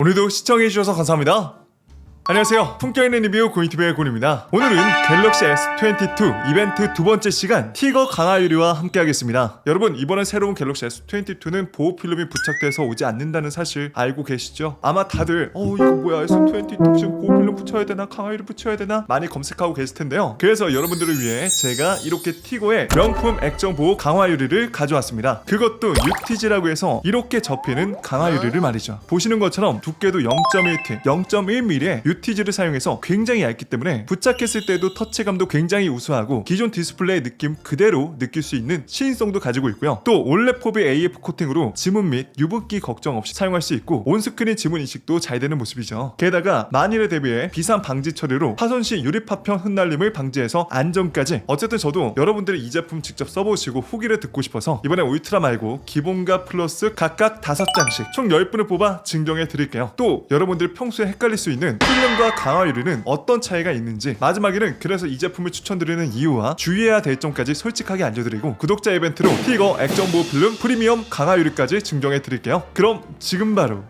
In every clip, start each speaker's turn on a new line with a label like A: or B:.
A: 오늘도 시청해주셔서 감사합니다. 안녕하세요. 품격있는 리뷰 고인TV의 곤입니다. 오늘은 갤럭시 S22 이벤트 두 번째 시간 티거 강화 유리와 함께 하겠습니다. 여러분, 이번에 새로운 갤럭시 S22는 보호 필름이 부착돼서 오지 않는다는 사실 알고 계시죠? 아마 다들 이거 뭐야, S22 지금 보호 필름 붙여야 되나, 강화 유리 붙여야 되나 많이 검색하고 계실 텐데요. 그래서 여러분들을 위해 제가 이렇게 티거의 명품 액정 보호 강화 유리를 가져왔습니다. 그것도 UTG라고 해서 이렇게 접히는 강화 유리를 말이죠. 보시는 것처럼 두께도 0.1T, 0.1mm의 UTG를 사용해서 굉장히 얇기 때문에 부착했을 때도 터치감도 굉장히 우수하고 기존 디스플레이 느낌 그대로 느낄 수 있는 시인성도 가지고 있고요. 또 올레포비 AF 코팅으로 지문 및 유분기 걱정 없이 사용할 수 있고 온스크린 지문 인식도 잘 되는 모습이죠. 게다가 만일에 대비해 비상 방지 처리로 파손 시 유리 파편 흩날림을 방지해서 안전까지. 어쨌든 저도 여러분들이 이 제품 직접 써보시고 후기를 듣고 싶어서 이번에 울트라 말고 기본과 플러스 각각 5장씩 총 10분을 뽑아 증정해 드릴게요. 또 여러분들이 평소에 헷갈릴 수 있는 필름과 강화 유리는 어떤 차이가 있는지, 마지막에는 그래서 이 제품을 추천드리는 이유와 주의해야 될 점까지 솔직하게 알려드리고 구독자 이벤트로 티거 액정 보호 필름 프리미엄 강화 유리까지 증정해 드릴게요. 그럼 지금 바로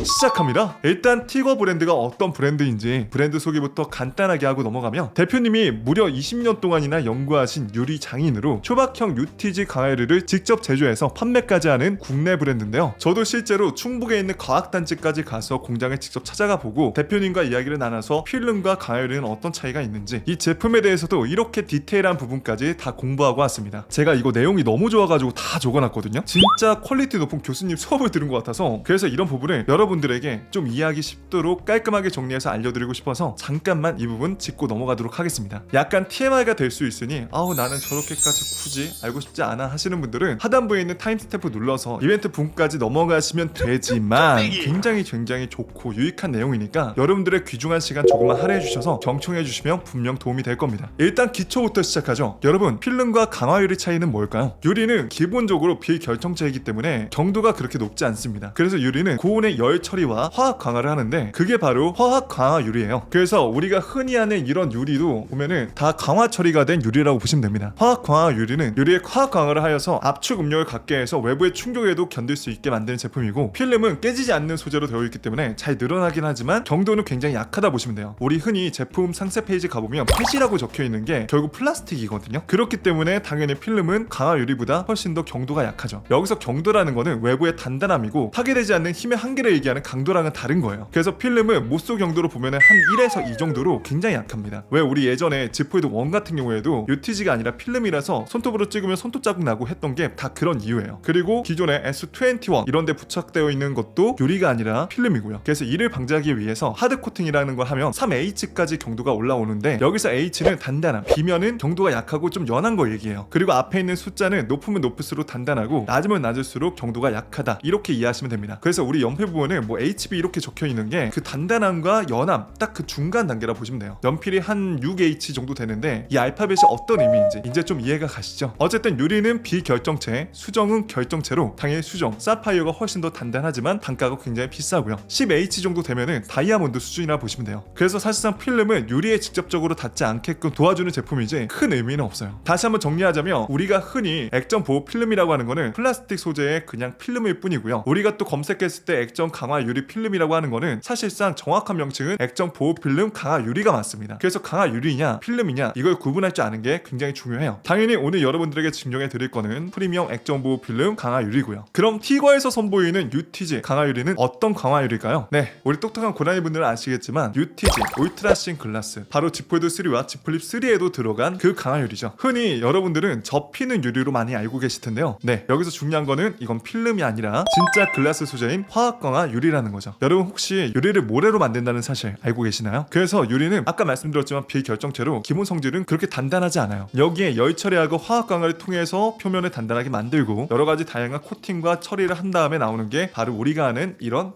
A: 시작합니다. 일단 티거 브랜드가 어떤 브랜드인지 브랜드 소개부터 간단하게 하고 넘어가면, 대표님이 무려 20년 동안이나 연구하신 유리 장인으로 초박형 UTG 강화유리를 직접 제조해서 판매까지 하는 국내 브랜드인데요. 저도 실제로 충북에 있는 과학단지까지 가서 공장을 직접 찾아가 보고 대표님과 이야기를 나눠서 필름과 강화유리는 어떤 차이가 있는지, 이 제품에 대해서도 이렇게 디테일한 부분까지 다 공부하고 왔습니다. 제가 이거 내용이 너무 좋아가지고 다 적어놨거든요. 진짜 퀄리티 높은 교수님 수업을 들은 것 같아서, 그래서 이런 부분을 여러분들에게 좀 이해하기 쉽도록 깔끔하게 정리해서 알려드리고 싶어서 잠깐만 이 부분 짚고 넘어가도록 하겠습니다. 약간 TMI가 될 수 있으니 나는 저렇게까지 굳이 알고 싶지 않아 하시는 분들은 하단부에 있는 타임스탬프 눌러서 이벤트 분까지 넘어가시면 되지만, 굉장히 좋고 유익한 내용이니까 여러분들의 귀중한 시간 조금만 할애해 주셔서 경청해 주시면 분명 도움이 될 겁니다. 일단 기초부터 시작하죠. 여러분, 필름과 강화 유리 차이는 뭘까요? 유리는 기본적으로 비결정체이기 때문에 경도가 그렇게 높지 않습니다. 그래서 유리는 고온의 열 처리와 화학 강화를 하는데 그게 바로 화학 강화 유리예요. 그래서 우리가 흔히 하는 이런 유리도 보면은 다 강화 처리가 된 유리라고 보시면 됩니다. 화학 강화 유리는 유리에 화학 강화를 하여서 압축 음력을 갖게 해서 외부의 충격에도 견딜 수 있게 만드는 제품이고, 필름은 깨지지 않는 소재로 되어 있기 때문에 잘 늘어나긴 하지만 경도는 굉장히 약하다 보시면 돼요. 우리 흔히 제품 상세 페이지 가보면 폐지라고 적혀 있는 게 결국 플라스틱이거든요. 그렇기 때문에 당연히 필름은 강화 유리보다 훨씬 더 경도가 약하죠. 여기서 경도라는 거는 외부의 단단함이고 파괴되지 않는 힘의 한계를 얘기하는 강도랑은 다른 거예요. 그래서 필름은 모소 경도로 보면은 한 1에서 2 정도로 굉장히 약합니다. 왜 우리 예전에 지포이드 1 같은 경우에도 UTG가 아니라 필름이라서 손톱으로 찍으면 손톱 자국 나고 했던 게 다 그런 이유예요. 그리고 기존의 S21 이런 데 부착되어 있는 것도 유리가 아니라 필름이고요. 그래서 이를 방지하기 위해서 하드 코팅이라는 걸 하면 3H까지 경도가 올라오는데, 여기서 H는 단단함, B면은 경도가 약하고 좀 연한 거 얘기해요. 그리고 앞에 있는 숫자는 높으면 높을수록 단단하고 낮으면 낮을수록 경도가 약하다, 이렇게 이해하시면 됩니다. 그래서 우리 연필 부분은 HB 이렇게 적혀 있는 게 그 단단함과 연함 딱 그 중간 단계라 보시면 돼요. 연필이 한 6H 정도 되는데 이 알파벳이 어떤 의미인지 이제 좀 이해가 가시죠? 어쨌든 유리는 비결정체, 수정은 결정체로 당연히 수정, 사파이어가 훨씬 더 단단하지만 단가가 굉장히 비싸고요. 10H 정도 되면은 다이아몬드 수준이라 보시면 돼요. 그래서 사실상 필름은 유리에 직접적으로 닿지 않게끔 도와주는 제품이지 큰 의미는 없어요. 다시 한번 정리하자면, 우리가 흔히 액정 보호 필름이라고 하는 거는 플라스틱 소재의 그냥 필름일 뿐이고요. 우리가 또 검색했을 때 액정 강화 유리 필름이라고 하는 거는 사실상 정확한 명칭은 액정 보호 필름 강화 유리가 맞습니다. 그래서 강화 유리냐 필름이냐 이걸 구분할 줄 아는 게 굉장히 중요해요. 당연히 오늘 여러분들에게 증정해 드릴 거는 프리미엄 액정 보호 필름 강화 유리고요. 그럼 티거에서 선보이는 UTG 강화 유리는 어떤 강화 유리일까요? 네, 우리 똑똑한 고라니 분들은 아시겠지만 UTG 울트라 신 글라스, 바로 지포이드 3와 지플립 3에도 들어간 그 강화 유리죠. 흔히 여러분들은 접히는 유리로 많이 알고 계실 텐데요. 네, 여기서 중요한 거는 이건 필름이 아니라 진짜 글라스 소재인 화학 강화 유리라는 거죠. 여러분, 혹시 유리를 모래로 만든다는 사실 알고 계시나요? 그래서 유리는 아까 말씀드렸지만 비결정체로 기본 성질은 그렇게 단단하지 않아요. 여기에 열 처리하고 화학 강화를 통해서 표면을 단단하게 만들고 여러 가지 다양한 코팅과 처리를 한 다음에 나오는 게 바로 우리가 아는 이런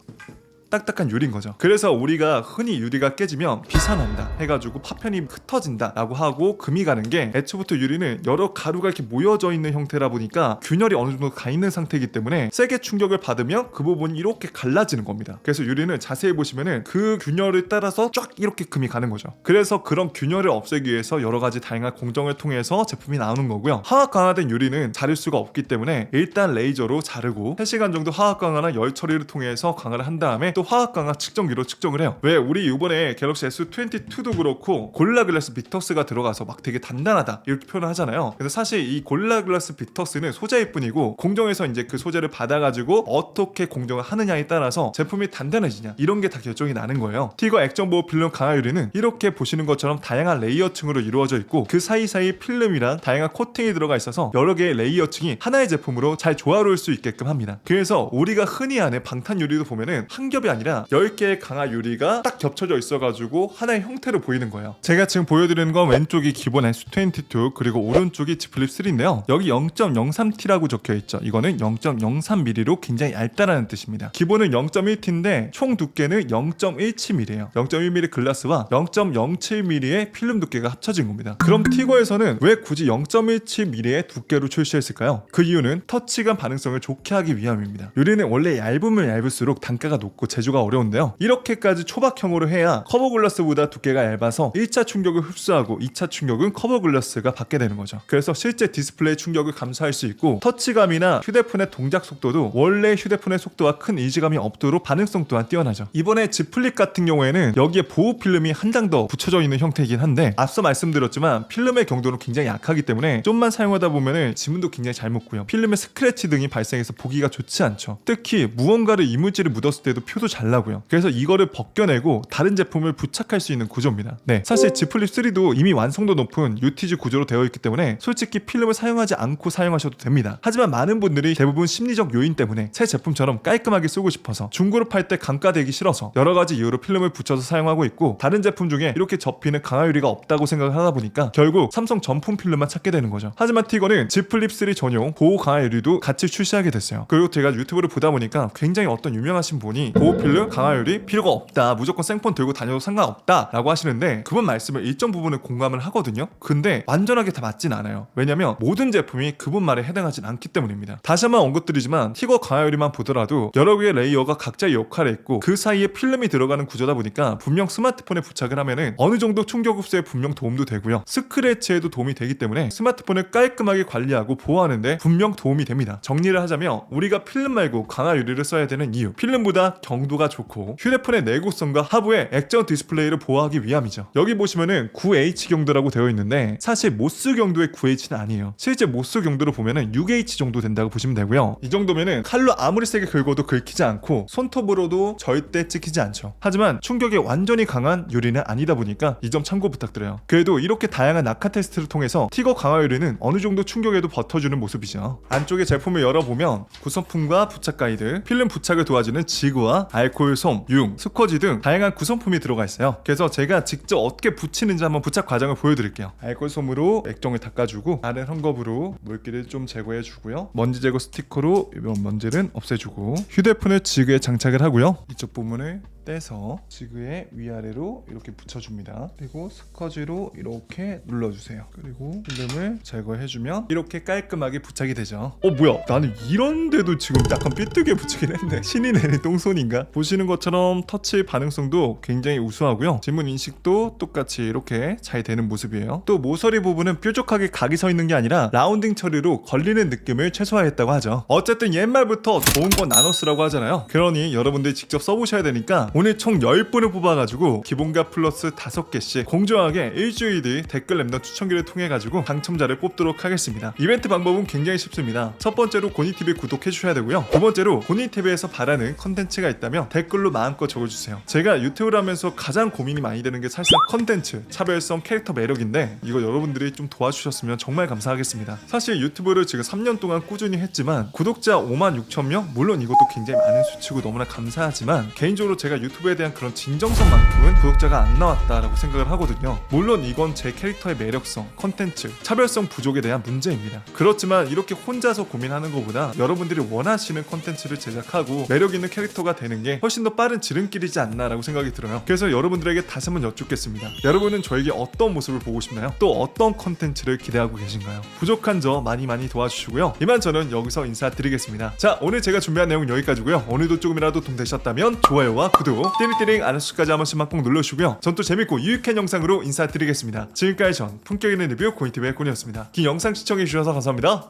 A: 딱딱한 유리인 거죠. 그래서 우리가 흔히 유리가 깨지면 비산한다 해가지고 파편이 흩어진다 라고 하고 금이 가는 게, 애초부터 유리는 여러 가루가 이렇게 모여져 있는 형태라 보니까 균열이 어느 정도 가 있는 상태이기 때문에 세게 충격을 받으면 그 부분이 이렇게 갈라지는 겁니다. 그래서 유리는 자세히 보시면은 그 균열을 따라서 쫙 이렇게 금이 가는 거죠. 그래서 그런 균열을 없애기 위해서 여러 가지 다양한 공정을 통해서 제품이 나오는 거고요. 화학 강화된 유리는 자를 수가 없기 때문에 일단 레이저로 자르고 3시간 정도 화학 강화나 열 처리를 통해서 강화를 한 다음에 또 화학 강화 측정기로 측정을 해요. 왜 우리 이번에 갤럭시 S22도 그렇고 골라 글라스 빅터스가 들어가서 막 되게 단단하다 이렇게 표현을 하잖아요. 그래서 사실 이 골라 글라스 빅터스는 소재일 뿐이고 공정에서 이제 그 소재를 받아가지고 어떻게 공정을 하느냐에 따라서 제품이 단단해지냐 이런 게 다 결정이 나는 거예요. 티거 액정 보호 필름 강화 유리는 이렇게 보시는 것처럼 다양한 레이어층으로 이루어져 있고 그 사이사이 필름이랑 다양한 코팅이 들어가 있어서 여러 개의 레이어층이 하나의 제품으로 잘 조화로울 수 있게끔 합니다. 그래서 우리가 흔히 아는 방탄 유리도 보면은 한 겹이 아니라 10개의 강화 유리가 딱 겹쳐져 있어가지고 하나의 형태로 보이는 거예요. 제가 지금 보여드리는 건 왼쪽이 기본 S22 그리고 오른쪽이 Z 플립 3인데요. 여기 0.03T라고 적혀있죠. 이거는 0.03mm로 굉장히 얇다라는 뜻입니다. 기본은 0.1T인데 총 두께는 0.17mm예요. 0.1mm 글라스와 0.07mm의 필름 두께가 합쳐진 겁니다. 그럼 티거에서는 왜 굳이 0.17mm의 두께로 출시했을까요? 그 이유는 터치감 반응성을 좋게 하기 위함입니다. 유리는 원래 얇으면 얇을수록 단가가 높고 제조가 어려운데요. 이렇게까지 초박형으로 해야 커버 글라스보다 두께가 얇아서 1차 충격을 흡수하고 2차 충격은 커버 글라스가 받게 되는 거죠. 그래서 실제 디스플레이 충격을 감수할 수 있고 터치감이나 휴대폰의 동작 속도도 원래 휴대폰의 속도와 큰 이질감이 없도록 반응성 또한 뛰어나죠. 이번에 Z 플립 같은 경우에는 여기에 보호 필름이 한 장 더 붙여져 있는 형태이긴 한데 앞서 말씀드렸지만 필름의 경도는 굉장히 약하기 때문에 좀만 사용하다 보면은 지문도 굉장히 잘 묻고요. 필름의 스크래치 등이 발생해서 보기가 좋지 않죠. 특히 무언가를 이물질을 묻었을 때도 표도 잘 나고요. 그래서 이거를 벗겨내고 다른 제품을 부착할 수 있는 구조입니다. 네, 사실 Z 플립 3도 이미 완성도 높은 UTG 구조로 되어 있기 때문에 솔직히 필름을 사용하지 않고 사용하셔도 됩니다. 하지만 많은 분들이 대부분 심리적 요인 때문에 새 제품처럼 깔끔하게 쓰고 싶어서 중고로 팔 때 감가되기 싫어서 여러 가지 이유로 필름을 붙여서 사용하고 있고 다른 제품 중에 이렇게 접히는 강화 유리가 없다고 생각을 하다 보니까 결국 삼성 전품 필름만 찾게 되는 거죠. 하지만 티거는 Z 플립 3 전용 보호 강화 유리도 같이 출시하게 됐어요. 그리고 제가 유튜브를 보다 보니까 굉장히 어떤 유명하신 분이 보호 필름 강화 유리 필요가 없다, 무조건 생폰 들고 다녀도 상관없다 라고 하시는데 그분 말씀을 일정 부분은 공감을 하거든요. 근데 완전하게 다 맞진 않아요. 왜냐면 모든 제품이 그분 말에 해당하진 않기 때문입니다. 다시 한번 언급드리지만 티거 강화 유리만 보더라도 여러 개의 레이어가 각자의 역할에 있고 그 사이에 필름이 들어가는 구조다 보니까 분명 스마트폰에 부착을 하면은 어느 정도 충격 흡수에 분명 도움도 되고요. 스크래치에도 도움이 되기 때문에 스마트폰을 깔끔하게 관리하고 보호하는데 분명 도움이 됩니다. 정리를 하자면 우리가 필름 말고 강화 유리를 써야 되는 이유, 필름보다 경도가 좋고 휴대폰의 내구성과 하부의 액정 디스플레이를 보호하기 위함이죠. 여기 보시면은 9H 경도라고 되어 있는데 사실 모스 경도의 9H는 아니에요. 실제 모스 경도를 보면은 6H 정도 된다고 보시면 되고요. 이 정도면은 칼로 아무리 세게 긁어도 긁히지 않고 손톱으로도 절대 찍히지 않죠. 하지만 충격이 완전히 강한 유리는 아니다 보니까 이 점 참고 부탁드려요. 그래도 이렇게 다양한 낙하 테스트를 통해서 티거 강화 유리는 어느 정도 충격에도 버텨주는 모습이죠. 안쪽에 제품을 열어보면 구성품과 부착 가이드, 필름 부착을 도와주는 지구와 알코올 솜, 융, 스쿼지 등 다양한 구성품이 들어가 있어요. 그래서 제가 직접 어떻게 붙이는지 한번 부착 과정을 보여드릴게요. 알코올 솜으로 액정을 닦아주고 다른 헝겊으로 물기를 좀 제거해주고요. 먼지 제거 스티커로 이런 먼지는 없애주고 휴대폰을 지그에 장착을 하고요. 이쪽 부분을 떼서 지그의 위아래로 이렇게 붙여줍니다. 그리고 스커지로 이렇게 눌러주세요. 그리고 필름을 제거해주면 이렇게 깔끔하게 부착이 되죠. 뭐야, 나는 이런데도 지금 약간 삐뚤게 붙이긴 했네. 신이 내린 똥손인가? 보시는 것처럼 터치 반응성도 굉장히 우수하고요. 지문 인식도 똑같이 이렇게 잘 되는 모습이에요. 또 모서리 부분은 뾰족하게 각이 서 있는 게 아니라 라운딩 처리로 걸리는 느낌을 최소화했다고 하죠. 어쨌든 옛말부터 좋은 건 나눠 쓰라고 하잖아요. 그러니 여러분들이 직접 써보셔야 되니까 오늘 총 10분을 뽑아가지고 기본값 플러스 5개씩 공정하게 일주일 뒤 댓글 랜덤 추천기를 통해가지고 당첨자를 뽑도록 하겠습니다. 이벤트 방법은 굉장히 쉽습니다. 첫 번째로 고니TV 구독해주셔야 되고요. 두 번째로 고니TV에서 바라는 컨텐츠가 있다면 댓글로 마음껏 적어주세요. 제가 유튜브를 하면서 가장 고민이 많이 되는 게 사실상 컨텐츠, 차별성, 캐릭터 매력인데 이거 여러분들이 좀 도와주셨으면 정말 감사하겠습니다. 사실 유튜브를 지금 3년 동안 꾸준히 했지만 구독자 56,000명? 물론 이것도 굉장히 많은 수치고 너무나 감사하지만 개인적으로 제가 유튜브에 대한 그런 진정성만큼은 구독자가 안 나왔다라고 생각을 하거든요. 물론 이건 제 캐릭터의 매력성, 컨텐츠, 차별성 부족에 대한 문제입니다. 그렇지만 이렇게 혼자서 고민하는 것보다 여러분들이 원하시는 컨텐츠를 제작하고 매력 있는 캐릭터가 되는 게 훨씬 더 빠른 지름길이지 않나라고 생각이 들어요. 그래서 여러분들에게 다시 한번 여쭙겠습니다. 여러분은 저에게 어떤 모습을 보고 싶나요? 또 어떤 컨텐츠를 기대하고 계신가요? 부족한 점 많이 도와주시고요. 이만 저는 여기서 인사드리겠습니다. 자, 오늘 제가 준비한 내용 여기까지고요. 오늘도 조금이라도 도움 되셨다면 좋아요와 구독, 띠링띠링 알람수까지 한 번씩만 꼭 눌러주시고요. 전 또 재밌고 유익한 영상으로 인사드리겠습니다. 지금까지 전 품격 있는 리뷰 고니TV의 꾼이었습니다. 긴 영상 시청해주셔서 감사합니다.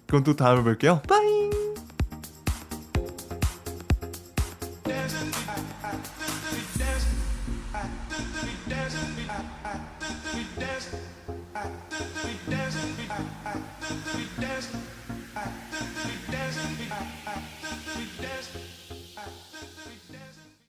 A: 그럼 또 다음에 뵐게요. 빠이.
B: dance.